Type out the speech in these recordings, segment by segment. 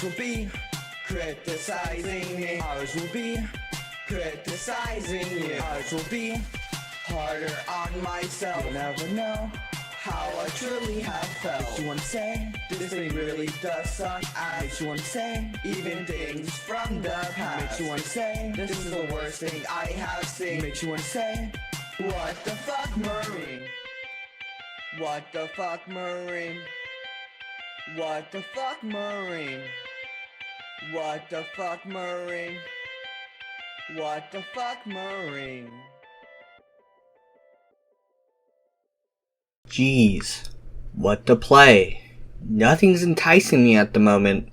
Others will be criticizing me. Others will be criticizing you. Others will be harder on myself. You'll never know how I truly have felt. Makes you wanna say, this thing really does suck ass. Makes you wanna say, even things from the past. Makes you wanna say, this is the worst thing I have seen. Makes you wanna say, what the fuck, Marine? What the fuck, Marine? What the fuck, Marine? What the fuck, Marine? What the fuck, Marine? Jeez, what to play? Nothing's enticing me at the moment.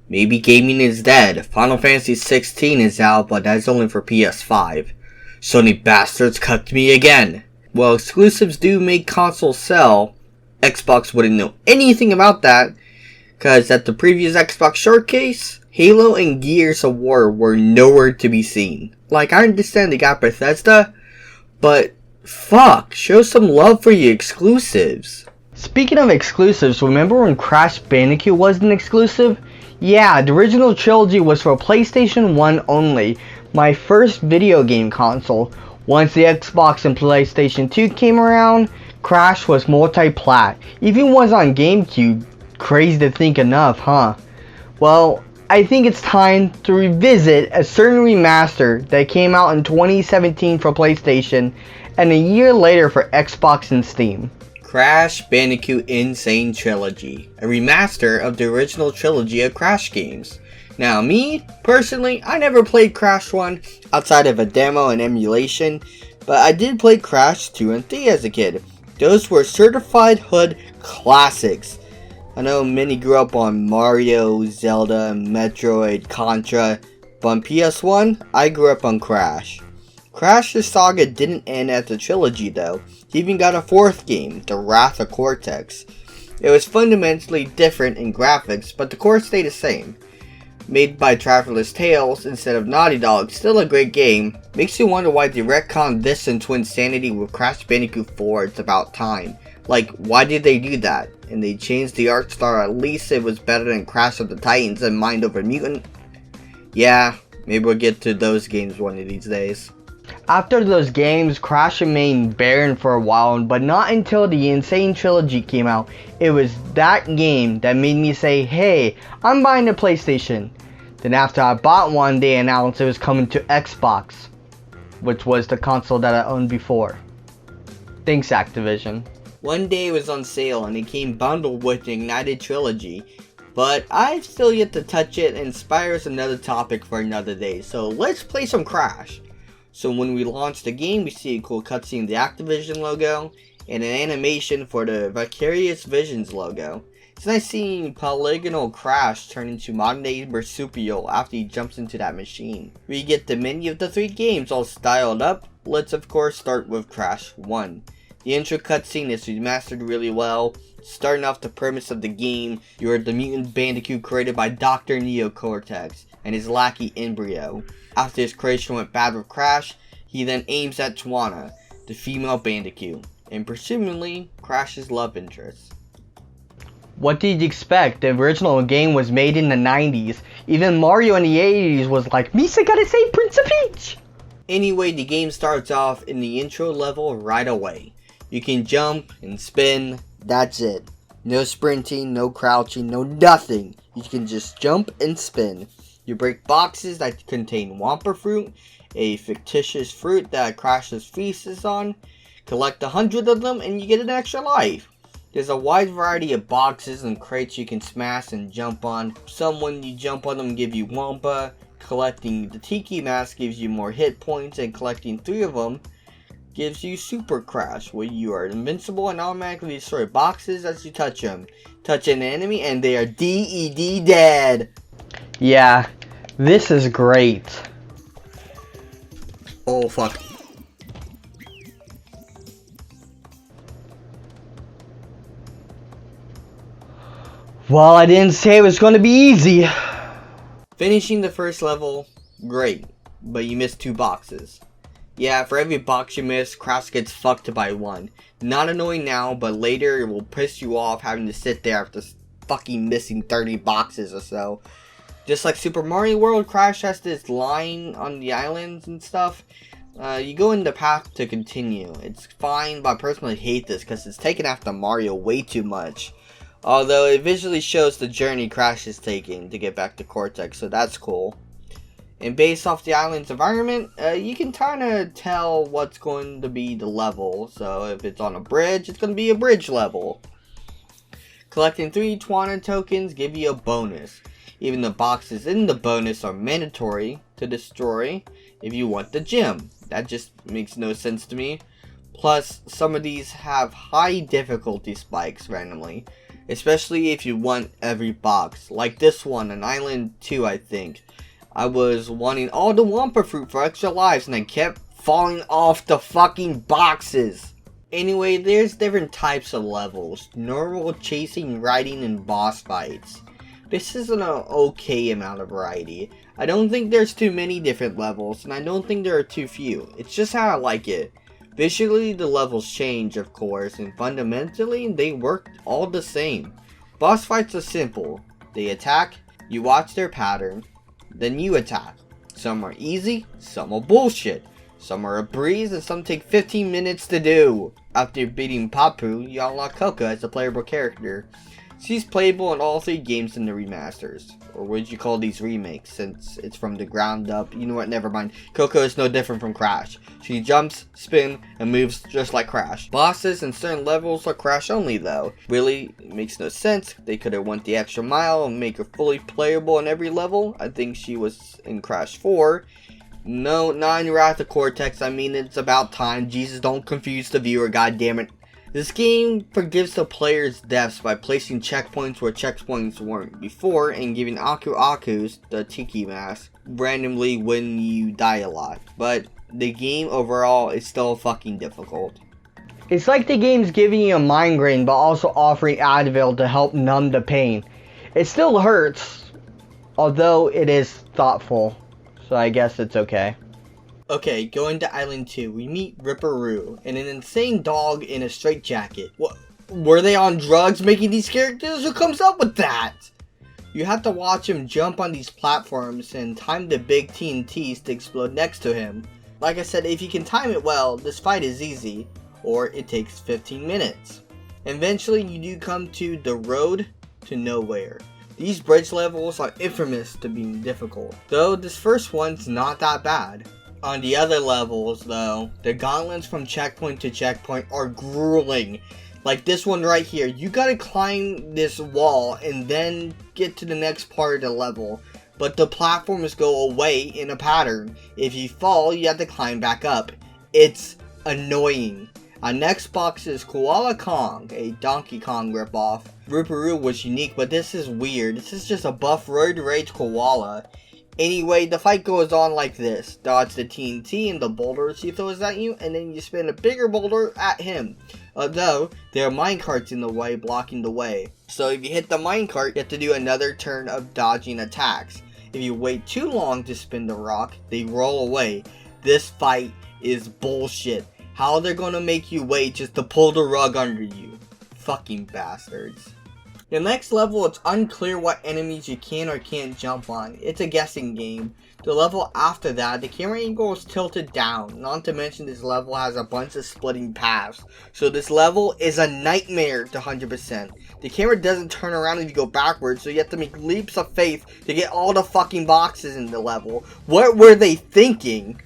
Maybe gaming is dead. Final Fantasy 16 is out, but that's only for PS5. Sony bastards cucked me again. While exclusives do make consoles sell, Xbox wouldn't know anything about that, cause at the previous Xbox showcase, Halo and Gears of War were nowhere to be seen. Like, I understand they got Bethesda, but fuck, show some love for your exclusives. Speaking of exclusives, remember when Crash Bandicoot was an exclusive? Yeah, the original trilogy was for PlayStation 1 only, my first video game console. Once the Xbox and PlayStation 2 came around, Crash was multi-plat. Even was on GameCube. Crazy to think enough, huh? Well, I think it's time to revisit a certain remaster that came out in 2017 for PlayStation and a year later for Xbox and Steam. Crash Bandicoot N.sane Trilogy, a remaster of the original trilogy of Crash games. Now me, personally, I never played Crash 1 outside of a demo and emulation, but I did play Crash 2 and 3 as a kid. Those were certified hood classics. I know many grew up on Mario, Zelda, Metroid, Contra, but on PS1, I grew up on Crash. Crash's saga didn't end at the trilogy though. He even got a fourth game, The Wrath of Cortex. It was fundamentally different in graphics, but the core stayed the same. Made by Traveler's Tales instead of Naughty Dog, still a great game. Makes you wonder why they retconned this into insanity with Crash Bandicoot 4. It's about time. Like, why did they do that? And they changed the art style, at least it was better than Crash of the Titans and Mind Over Mutant. Yeah, maybe we'll get to those games one of these days. After those games, Crash remained barren for a while, but not until the N.sane Trilogy came out. It was that game that made me say, hey, I'm buying a PlayStation. Then after I bought one, they announced it was coming to Xbox, which was the console that I owned before. Thanks, Activision. One day it was on sale and it came bundled with the Ignited Trilogy, but I've still yet to touch it, and Spire's another topic for another day, so let's play some Crash. So when we launch the game, we see a cool cutscene of the Activision logo, and an animation for the Vicarious Visions logo. It's nice seeing polygonal Crash turn into modern day marsupial after he jumps into that machine. We get the menu of the three games all styled up. Let's of course start with Crash 1. The intro cutscene is remastered really well. Starting off the premise of the game, you are the mutant Bandicoot created by Dr. Neocortex and his lackey Embryo. After his creation went bad with Crash, he then aims at Tawana, the female Bandicoot, and presumably Crash's love interest. What did you expect? The original game was made in the 90s. Even Mario in the 80s was like, Misa gotta say Prince of Peach! Anyway, the game starts off in the intro level right away. You can jump and spin, that's it. No sprinting, no crouching, no nothing. You can just jump and spin. You break boxes that contain Wampa fruit, a fictitious fruit that Crash's feast is on. Collect 100 of them and you get an extra life. There's a wide variety of boxes and crates you can smash and jump on. Some when you jump on them give you Wampa. Collecting the Tiki Mask gives you more hit points, and collecting 3 of them gives you Super Crash, where you are invincible and automatically destroy boxes as you touch them. Touch an enemy and they are DED dead. Yeah, this is great. Oh fuck. Well, I didn't say it was going to be easy. Finishing the first level, great, but you missed 2 boxes. Yeah, for every box you miss, Crash gets fucked by 1. Not annoying now, but later it will piss you off having to sit there after fucking missing 30 boxes or so. Just like Super Mario World, Crash has this line on the islands and stuff. You go in the path to continue. It's fine, but I personally hate this because it's taken after Mario way too much. Although it visually shows the journey Crash is taking to get back to Cortex, so that's cool. And based off the island's environment, you can kind of tell what's going to be the level. So if it's on a bridge, it's going to be a bridge level. Collecting 3 Twana tokens give you a bonus. Even the boxes in the bonus are mandatory to destroy if you want the gem. That just makes no sense to me. Plus, some of these have high difficulty spikes randomly. Especially if you want every box. Like this one, an Island 2 I think. I was wanting all the Wampa fruit for extra lives and I kept falling off the fucking boxes. Anyway, there's different types of levels. Normal, chasing, riding, and boss fights. This is an okay amount of variety. I don't think there's too many different levels and I don't think there are too few. It's just how I like it. Visually, the levels change, of course, and fundamentally, they work all the same. Boss fights are simple. They attack, you watch their pattern, then you attack. Some are easy, some are bullshit. Some are a breeze, and some take 15 minutes to do. After beating Papu, you unlock Coco as a playable character. She's playable in all 3 games in the remasters. Or would you call these remakes, since it's from the ground up? You know what, never mind. Coco is no different from Crash. She jumps, spins, and moves just like Crash. Bosses in certain levels are Crash only though. Really, it makes no sense. They could have went the extra mile and make her fully playable in every level. I think she was in Crash 4. No, not in Wrath of Cortex. I mean, it's about time. Jesus, don't confuse the viewer, goddammit. This game forgives the player's deaths by placing checkpoints where checkpoints weren't before and giving Aku Aku's, the Tiki mask, randomly when you die a lot. But the game overall is still fucking difficult. It's like the game's giving you a migraine but also offering Advil to help numb the pain. It still hurts, although it is thoughtful, so I guess it's okay. Okay, going to Island 2, we meet Ripperoo, and an insane dog in a straitjacket. What? Were they on drugs making these characters? Who comes up with that? You have to watch him jump on these platforms and time the big TNTs to explode next to him. Like I said, if you can time it well, this fight is easy, or it takes 15 minutes. Eventually, you do come to the road to nowhere. These bridge levels are infamous to being difficult, though this first one's not that bad. On the other levels, though, the gauntlets from checkpoint to checkpoint are grueling. Like this one right here, you gotta climb this wall and then get to the next part of the level. But the platforms go away in a pattern. If you fall, you have to climb back up. It's annoying. Our next box is Koala Kong, a Donkey Kong ripoff. Ripperoo was unique, but this is weird. This is just a buff roid rage koala. Anyway, the fight goes on like this. Dodge the TNT and the boulders he throws at you, and then you spin a bigger boulder at him. Although, there are minecarts in the way, blocking the way. So if you hit the minecart, you have to do another turn of dodging attacks. If you wait too long to spin the rock, they roll away. This fight is bullshit. How they're gonna make you wait just to pull the rug under you? Fucking bastards. The next level, it's unclear what enemies you can or can't jump on. It's a guessing game. The level after that, the camera angle is tilted down. Not to mention this level has a bunch of splitting paths. So this level is a nightmare to 100%. The camera doesn't turn around if you go backwards, so you have to make leaps of faith to get all the fucking boxes in the level. What were they thinking?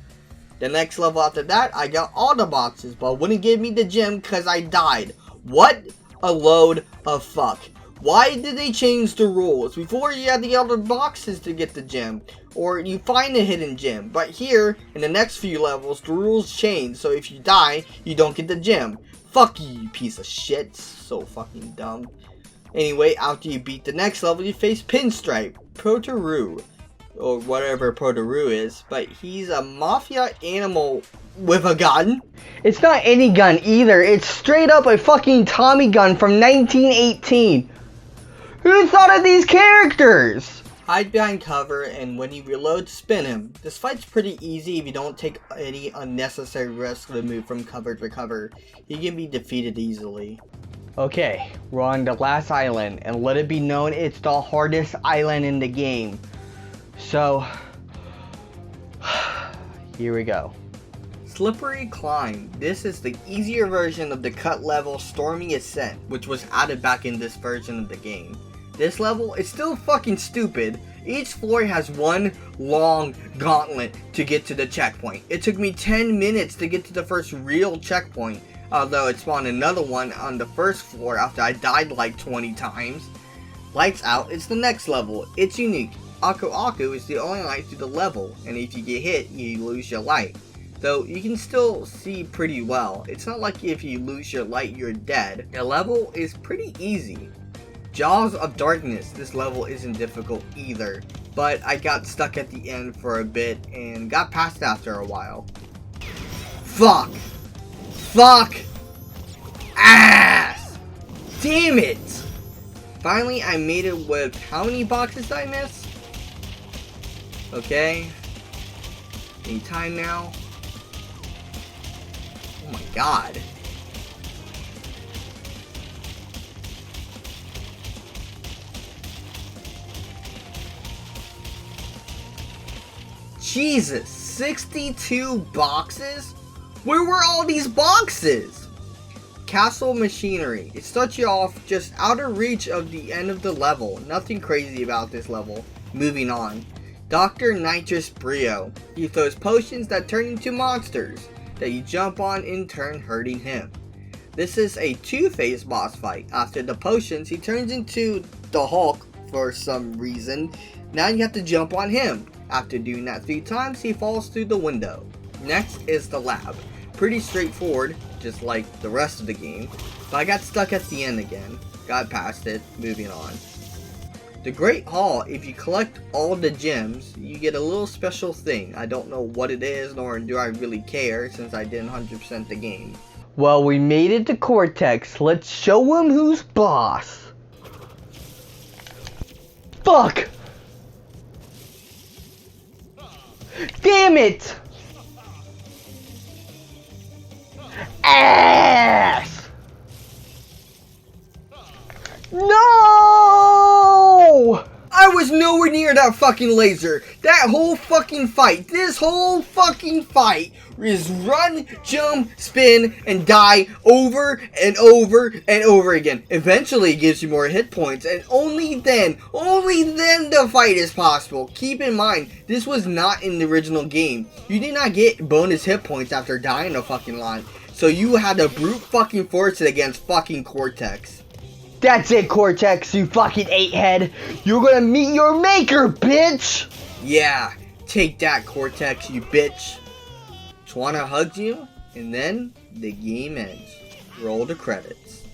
The next level after that, I got all the boxes, but wouldn't give me the gem because I died. What a load of fuck. Why did they change the rules? Before you had to get all the boxes to get the gem, or you find a hidden gem. But here, in the next few levels, the rules change, so if you die, you don't get the gem. Fuck you, you piece of shit. So fucking dumb. Anyway, after you beat the next level, you face Pinstripe, Protoroo, or whatever Protoroo is, but he's a mafia animal with a gun. It's not any gun either, it's straight up a fucking Tommy gun from 1918. Who thought of these characters? Hide behind cover, and when you reload, spin him. This fight's pretty easy if you don't take any unnecessary risk to move from cover to cover. He can be defeated easily. Okay, we're on the last island, and let it be known it's the hardest island in the game. So, here we go. Slippery Climb. This is the easier version of the cut level Stormy Ascent, which was added back in this version of the game. This level is still fucking stupid. Each floor has one long gauntlet to get to the checkpoint. It took me 10 minutes to get to the first real checkpoint, although it spawned another one on the first floor after I died like 20 times. Lights Out is the next level. It's unique. Aku Aku is the only light through the level, and if you get hit, you lose your light. Though you can still see pretty well. It's not like if you lose your light, you're dead. The level is pretty easy. Jaws of Darkness. This level isn't difficult either, but I got stuck at the end for a bit and got past after a while. Fuck! Fuck! Ass! Damn it! Finally, I made it with how many boxes did I miss? Okay. Any time now? Oh my god. Jesus, 62 boxes? Where were all these boxes? Castle Machinery. It starts you off just out of reach of the end of the level. Nothing crazy about this level. Moving on. Dr. Nitrous Brio. He throws potions that turn into monsters that you jump on in turn hurting him. This is a two-phase boss fight. After the potions, he turns into the Hulk for some reason. Now you have to jump on him. After doing that 3 times, he falls through the window. Next is the lab. Pretty straightforward, just like the rest of the game, but I got stuck at the end again. Got past it, moving on. The Great Hall, if you collect all the gems, you get a little special thing. I don't know what it is, nor do I really care since I didn't 100% the game. Well, we made it to Cortex. Let's show him who's boss. Fuck! Damn it! Ass! No! I was nowhere near that fucking laser. That whole fucking fight, this whole fucking fight is run, jump, spin, and die over and over and over again. Eventually it gives you more hit points, and only then the fight is possible. Keep in mind, this was not in the original game. You did not get bonus hit points after dying a fucking lot, so you had to brute fucking force it against fucking Cortex. That's it, Cortex, you fucking 8-head. You're gonna meet your maker, bitch! Yeah, take that, Cortex, you bitch. Just wanna hug you, and then the game ends. Roll the credits.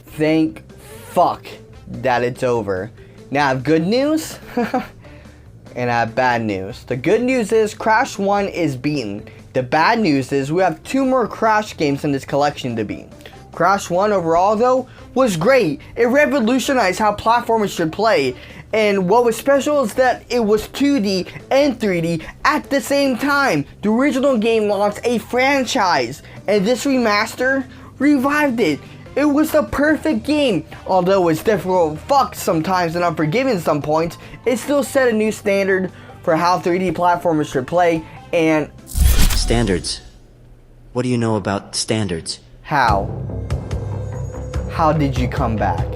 Thank fuck that it's over. Now I have good news, and I have bad news. The good news is Crash 1 is beaten. The bad news is we have 2 more Crash games in this collection to beat. Crash 1 overall though was great. It revolutionized how platformers should play. And what was special is that it was 2D and 3D at the same time. The original game launched a franchise, and this remaster revived it. It was the perfect game. Although it's difficult fucked sometimes and unforgiving some points, it still set a new standard for how 3D platformers should play. And standards. What do you know about standards? How did you come back?